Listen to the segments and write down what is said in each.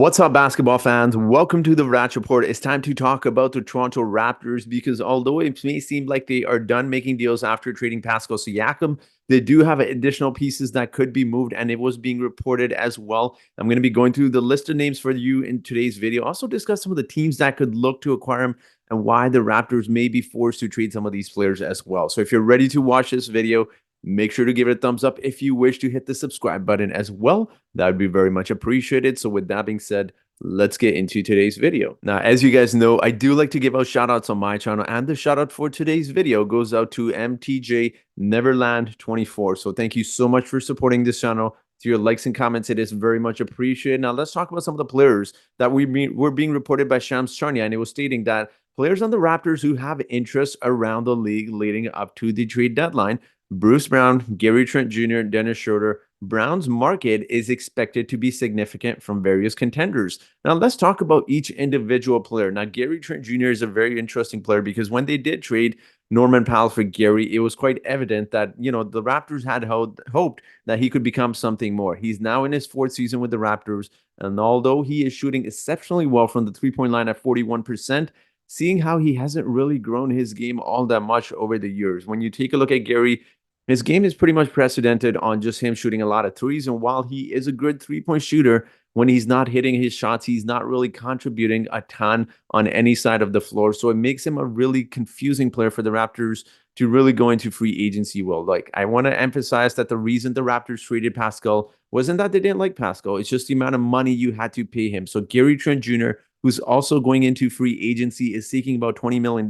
What's up, basketball fans? Welcome to the Ratch Report. It's time to talk about the Toronto Raptors because although it may seem like they are done making deals after trading Pascal Siakam, they do have additional pieces that could be moved, and it was being reported as well. I'm going to be going through the list of names for you in today's video. Also discuss some of the teams that could look to acquire him and why the Raptors may be forced to trade some of these players as well. So if you're ready to watch this video, make sure to give it a thumbs up. If you wish to hit the subscribe button as well, that would be very much appreciated. So with that being said, let's get into today's video. Now, as you guys know, I do like to give out shout outs on my channel, and the shout out for today's video goes out to MTJ Neverland 24. So thank you so much for supporting this channel. To your likes and comments, it is very much appreciated. Now let's talk about some of the players that were being reported by Shams Charania, and it was stating that players on the Raptors who have interest around the league leading up to the trade deadline: Bruce Brown, Gary Trent Jr., Dennis Schroder. Brown's market is expected to be significant from various contenders. Now, let's talk about each individual player. Now, Gary Trent Jr. is a very interesting player because when they did trade Norman Powell for Gary, it was quite evident that, the Raptors had hoped that he could become something more. He's now in his fourth season with the Raptors, and although he is shooting exceptionally well from the three-point line at 41%, seeing how he hasn't really grown his game all that much over the years. When you take a look at Gary, his game is pretty much precedented on just him shooting a lot of threes. And while he is a good three-point shooter, when he's not hitting his shots, he's not really contributing a ton on any side of the floor. So it makes him a really confusing player for the Raptors to really go into free agency. Well, I want to emphasize that the reason the Raptors traded Pascal wasn't that they didn't like Pascal. It's just the amount of money you had to pay him. So Gary Trent Jr., who's also going into free agency, is seeking about $20 million,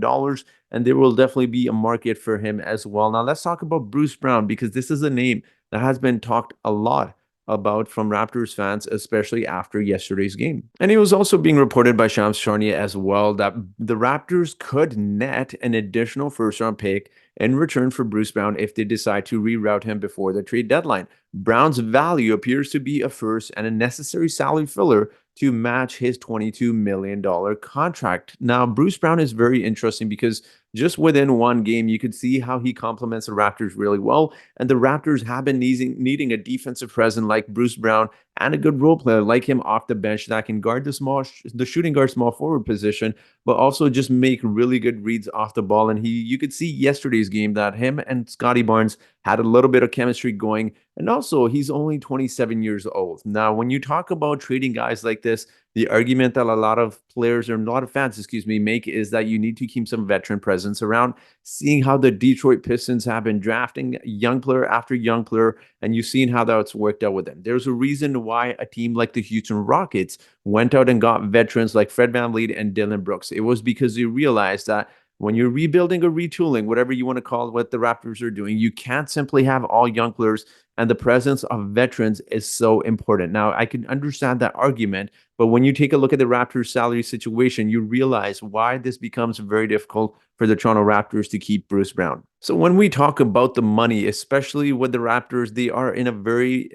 and there will definitely be a market for him as well. Now, let's talk about Bruce Brown, because this is a name that has been talked a lot about from Raptors fans, especially after yesterday's game. And it was also being reported by Shams Charania as well that the Raptors could net an additional first-round pick in return for Bruce Brown if they decide to reroute him before the trade deadline. Brown's value appears to be a first and a necessary salary filler to match his $22 million contract. Now, Bruce Brown is very interesting because just within one game, you could see how he complements the Raptors really well. And the Raptors have been needing a defensive presence like Bruce Brown and a good role player like him off the bench that can guard the shooting guard small forward position, but also just make really good reads off the ball. And you could see yesterday's game that him and Scotty Barnes had a little bit of chemistry going. And also, he's only 27 years old. Now, when you talk about trading guys like this, the argument that a lot of players, or a lot of fans, make is that you need to keep some veteran presence around. Seeing how the Detroit Pistons have been drafting young player after young player, and you've seen how that's worked out with them. There's a reason why a team like the Houston Rockets went out and got veterans like Fred VanVleet and Dillon Brooks. It was because they realized that when you're rebuilding or retooling, whatever you want to call it, what the Raptors are doing, you can't simply have all young players, and the presence of veterans is so important. Now, I can understand that argument, but when you take a look at the Raptors' salary situation, you realize why this becomes very difficult for the Toronto Raptors to keep Bruce Brown. So when we talk about the money, especially with the Raptors, they are in a very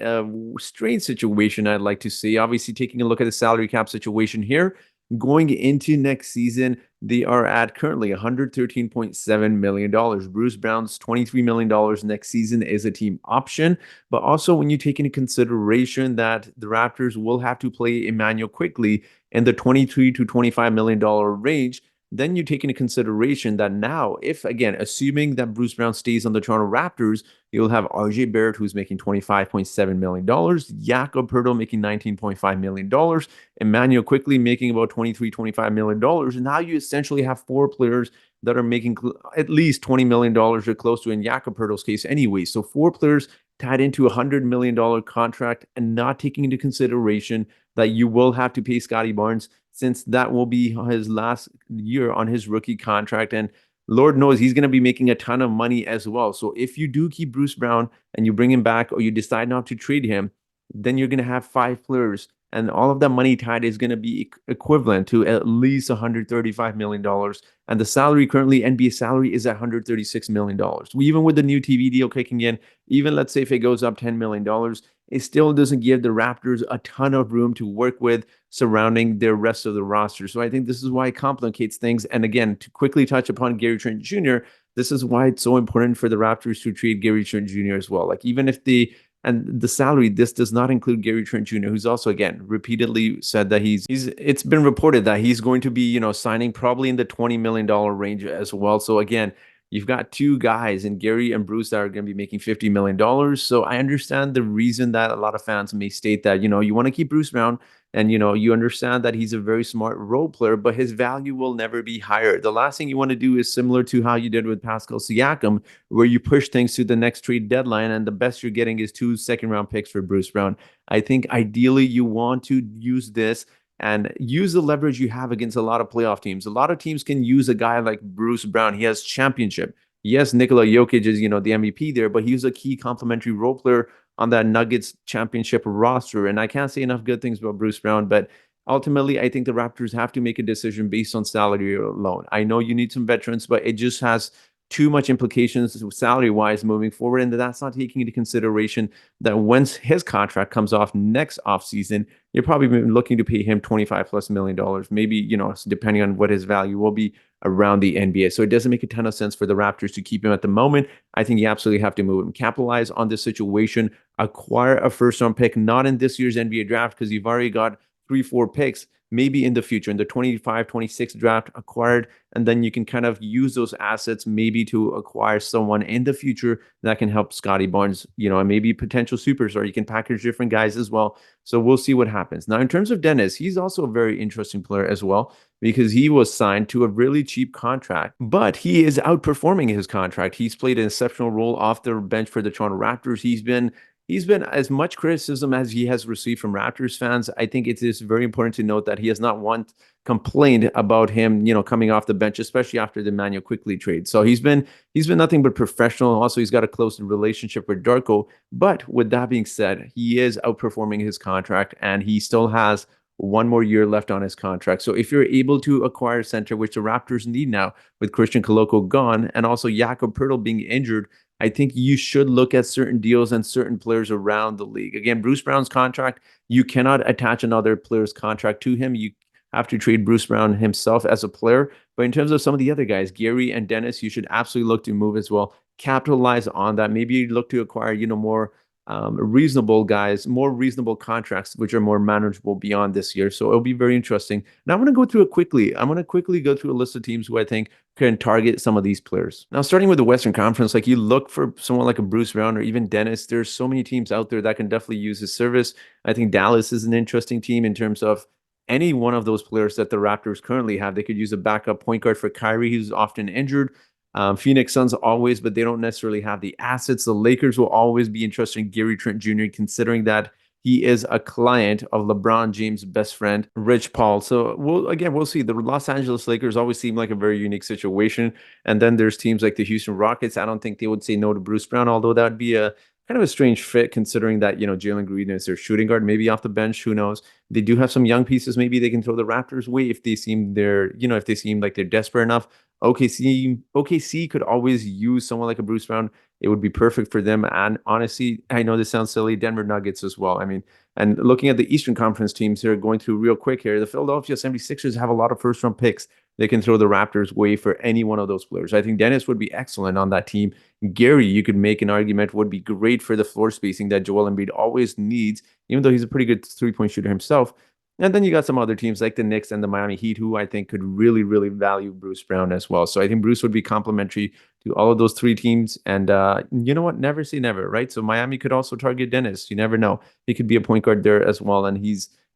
strange situation, I'd like to say. Obviously, taking a look at the salary cap situation here, going into next season, they are at currently $113.7 million. Bruce Brown's $23 million next season is a team option. But also, when you take into consideration that the Raptors will have to play Emmanuel Quickley in the $23 to $25 million range, then you take into consideration that now, if again, assuming that Bruce Brown stays on the Toronto Raptors, you'll have RJ Barrett, who's making $25.7 million, Jakob Poeltl making $19.5 million, Emmanuel Quickley making about $25 million. And now you essentially have four players that are making at least $20 million or close to, in Jakob Poeltl's case anyway. So four players tied into a $100 million contract, and not taking into consideration that you will have to pay Scotty Barnes, since that will be his last year on his rookie contract. And Lord knows he's going to be making a ton of money as well. So if you do keep Bruce Brown and you bring him back, or you decide not to trade him, then you're going to have five players, and all of that money tied is going to be equivalent to at least $135 million. And the salary currently, NBA salary, is at $136 million. Even with the new TV deal kicking in, even let's say if it goes up $10 million, it still doesn't give the Raptors a ton of room to work with surrounding their rest of the roster. So I think this is why it complicates things. And again, to quickly touch upon Gary Trent Jr., this is why it's so important for the Raptors to trade Gary Trent Jr. as well. Even if they And the salary, this does not include Gary Trent Jr., who's also, again, repeatedly said that it's been reported that he's going to be, signing probably in the $20 million range as well. So again, you've got two guys in Gary and Bruce that are going to be making $50 million. So I understand the reason that a lot of fans may state that, you want to keep Bruce Brown, and you understand that he's a very smart role player, but his value will never be higher. The last thing you want to do is similar to how you did with Pascal Siakam, where you push things to the next trade deadline, and the best you're getting is 2 second-round picks for Bruce Brown. I think ideally you want to use this and use the leverage you have against a lot of playoff teams. A lot of teams can use a guy like Bruce Brown. He has championship. Yes, Nikola Jokic is, the MVP there, but he's a key complementary role player on that Nuggets championship roster. And I can't say enough good things about Bruce Brown, but ultimately, I think the Raptors have to make a decision based on salary alone. I know you need some veterans, but it just has too much implications salary wise moving forward. And that's not taking into consideration that once his contract comes off next offseason, you're probably looking to pay him $25+ million, maybe, depending on what his value will be around the NBA. So it doesn't make a ton of sense for the Raptors to keep him at the moment. I think you absolutely have to move him, capitalize on this situation, acquire a first round pick, not in this year's NBA draft, because you've already got 3, 4 picks, maybe in the future, in the 25, 26 draft acquired. And then you can kind of use those assets maybe to acquire someone in the future that can help Scotty Barnes, and maybe potential superstar. You can package different guys as well. So we'll see what happens. Now, in terms of Dennis, he's also a very interesting player as well, because he was signed to a really cheap contract, but he is outperforming his contract. He's played an exceptional role off the bench for the Toronto Raptors. He's been as much criticism as he has received from Raptors fans. I think it is very important to note that he has not once complained about him, coming off the bench, especially after the Manuel Quickly trade. So he's been nothing but professional. Also, he's got a close relationship with Darko. But with that being said, he is outperforming his contract, and he still has 1 more year left on his contract. So if you're able to acquire center, which the Raptors need now with Christian Koloko gone and also Jakob Poeltl being injured, I think you should look at certain deals and certain players around the league. Again, Bruce Brown's contract, you cannot attach another player's contract to him. You have to trade Bruce Brown himself as a player. But in terms of some of the other guys, Gary and Dennis, you should absolutely look to move as well. Capitalize on that. Maybe look to acquire, more reasonable guys, more reasonable contracts, which are more manageable beyond this year. So it'll be very interesting. Now I'm going to go through it quickly. I'm going to quickly go through a list of teams who I think can target some of these players. Now, starting with the Western Conference, like you look for someone like a Bruce Brown or even Dennis, there's so many teams out there that can definitely use his service. I think Dallas is an interesting team in terms of any one of those players that the Raptors currently have. They could use a backup point guard for Kyrie, who's often injured. Phoenix Suns always, but they don't necessarily have the assets. The Lakers will always be interested in Gary Trent Jr., considering that he is a client of LeBron James' best friend, Rich Paul. So we'll see. The Los Angeles Lakers always seem like a very unique situation. And then there's teams like the Houston Rockets. I don't think they would say no to Bruce Brown, although that would be a kind of a strange fit considering that, Jalen Green is their shooting guard, maybe off the bench, who knows. They do have some young pieces. Maybe they can throw the Raptors away if they seem like they're desperate enough. OKC could always use someone like a Bruce Brown. It would be perfect for them. And honestly, I know this sounds silly, Denver Nuggets as well. I mean, and looking at the Eastern Conference teams here, going through real quick here, the Philadelphia 76ers have a lot of first round picks. They can throw the Raptors way for any one of those players. I think Dennis would be excellent on that team. Gary, you could make an argument, would be great for the floor spacing that Joel Embiid always needs, even though he's a pretty good three-point shooter himself. And then you got some other teams like the Knicks and the Miami Heat, who I think could really, really value Bruce Brown as well. So I think Bruce would be complimentary to all of those three teams. And you know what? Never say never, right? So Miami could also target Dennis. You never know. He could be a point guard there as well. And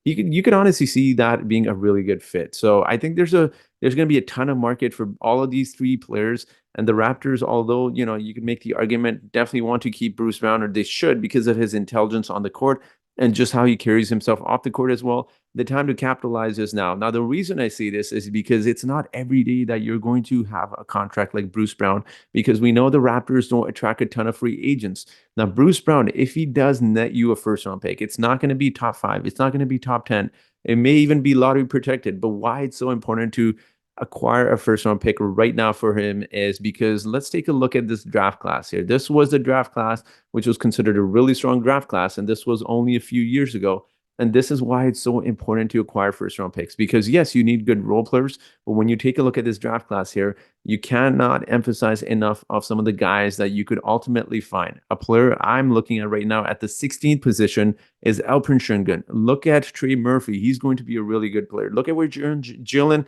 you could honestly see that being a really good fit. So I think there's going to be a ton of market for all of these three players. And the Raptors, although, you could make the argument, definitely want to keep Bruce Brown, or they should, because of his intelligence on the court and just how he carries himself off the court as well. The time to capitalize is now. Now, the reason I say this is because it's not every day that you're going to have a contract like Bruce Brown, because we know the Raptors don't attract a ton of free agents. Now, Bruce Brown, if he does net you a first-round pick, it's not going to be top 5. It's not going to be top 10. It may even be lottery protected. But why it's so important to acquire a first-round pick right now for him is because let's take a look at this draft class here. This was the draft class, which was considered a really strong draft class, and this was only a few years ago. And this is why it's so important to acquire first round picks because, yes, you need good role players. But when you take a look at this draft class here, you cannot emphasize enough of some of the guys that you could ultimately find. A player I'm looking at right now at the 16th position is Alperen Şengün. Look at Trey Murphy. He's going to be a really good player. Look at where Johnson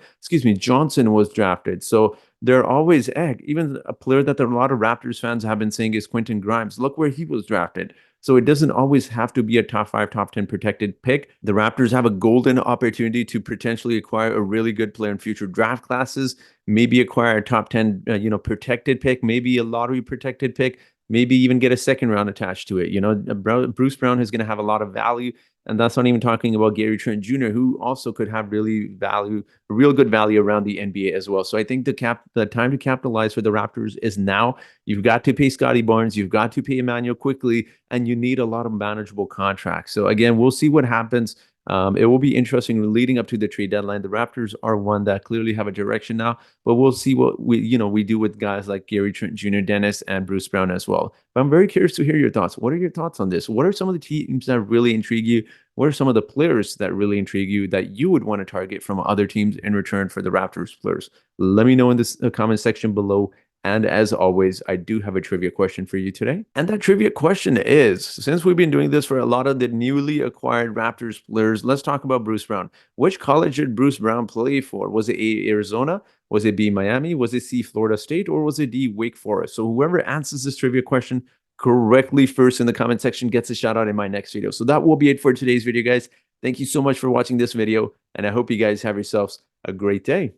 was drafted. So they're always, even a player that a lot of Raptors fans have been saying is Quentin Grimes. Look where he was drafted. So it doesn't always have to be a top 5, top 10 protected pick. The Raptors have a golden opportunity to potentially acquire a really good player in future draft classes, maybe acquire a top 10, protected pick, maybe a lottery protected pick, maybe even get a second round attached to it. Bruce Brown is going to have a lot of value. And that's not even talking about Gary Trent Jr., who also could have real good value around the NBA as well. So I think the time to capitalize for the Raptors is now. You've got to pay Scotty Barnes, you've got to pay Emmanuel quickly, and you need a lot of manageable contracts. So again, we'll see what happens. It will be interesting leading up to the trade deadline. The Raptors are one that clearly have a direction now, but we'll see what we do with guys like Gary Trent Jr., Dennis, and Bruce Brown as well. But I'm very curious to hear your thoughts. What are your thoughts on this? What are some of the teams that really intrigue you? What are some of the players that really intrigue you that you would want to target from other teams in return for the Raptors players? Let me know in this comment section below. And as always, I do have a trivia question for you today. And that trivia question is, since we've been doing this for a lot of the newly acquired Raptors players, let's talk about Bruce Brown. Which college did Bruce Brown play for? Was it A, Arizona? Was it B, Miami? Was it C, Florida State? Or was it D, Wake Forest? So whoever answers this trivia question correctly first in the comment section gets a shout out in my next video. So that will be it for today's video, guys. Thank you so much for watching this video, and I hope you guys have yourselves a great day.